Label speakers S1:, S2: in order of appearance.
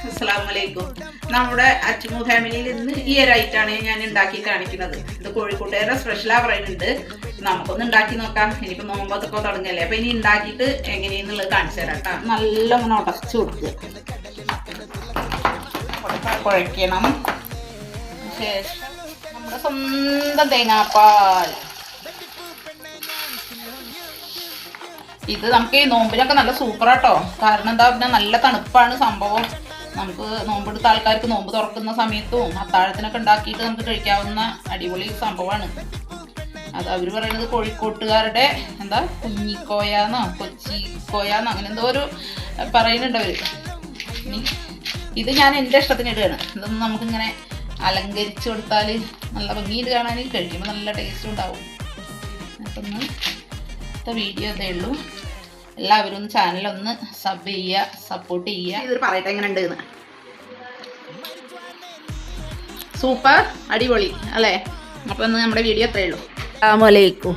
S1: അസ്സലാമലൈക്കും. നമ്മുടെ അച്ചുമു ഫാമിലിയിൽ ഇന്ന് ഈ ഒരു ഐറ്റാണ് ഞാൻ ഉണ്ടാക്കി കാണിക്കുന്നത്. ഇത് കോഴിക്കോട്ടുകാരുടെ സ്പെഷ്യലാ പറയുന്നുണ്ട്. നമുക്കൊന്ന് ഉണ്ടാക്കി നോക്കാം. ഇനിയിപ്പോൾ നോമ്പൊക്കെ തുടങ്ങല്ലേ, അപ്പൊ ഇനി ഉണ്ടാക്കിയിട്ട് എങ്ങനെയെന്നുള്ളത് കാണിച്ചു തരാം കേട്ടോ. നല്ലോണം ഉടച്ചു കൊടുക്കുക, കുഴക്കണം. ശേഷം നമ്മുടെ സ്വന്തം തേങ്ങാപ്പാൽ. ഇത് നമുക്ക് ഈ നോമ്പിനൊക്കെ നല്ല സൂപ്പറാട്ടോ. കാരണം എന്താ പറഞ്ഞാൽ നല്ല തണുപ്പാണ് സംഭവം. നമുക്ക് നോമ്പെടുത്ത ആൾക്കാർക്ക് നോമ്പ് തുറക്കുന്ന സമയത്തും അത്താഴത്തിനൊക്കെ ഉണ്ടാക്കിയിട്ട് നമുക്ക് കഴിക്കാവുന്ന അടിപൊളി സംഭവമാണ്. അത് അവർ പറയുന്നത് കോഴിക്കോട്ടുകാരുടെ എന്താ കുഞ്ഞിക്കോയാന്നോ കൊച്ചിക്കോയാന്നോ അങ്ങനെ എന്തോ ഒരു പറയുന്നുണ്ട് അവർ. ഇനി ഇത് ഞാൻ എൻ്റെ ഇഷ്ടത്തിന് ഇടുകയാണ്. ഇതൊന്നും നമുക്കിങ്ങനെ അലങ്കരിച്ച് കൊടുത്താൽ നല്ല ഭംഗിയിൽ കാണാൻ, കഴിക്കുമ്പോൾ നല്ല ടേസ്റ്റ് ഉണ്ടാവും. അപ്പം ഇന്നത്തെ വീഡിയോ ഇതേ ഉള്ളൂ. എല്ലാവരും ഒന്ന് ചാനലൊന്ന് സബ് ചെയ്യുക, സപ്പോർട്ട് ചെയ്യുക. ഇതൊരു പറയട്ടെ എങ്ങനെ ഉണ്ട്. സൂപ്പർ, അടിപൊളി അല്ലേ? അപ്പം ഇന്ന് നമ്മുടെ വീഡിയോ അത്രയേ ഉള്ളൂ. അസ്സലാമു അലൈക്കും.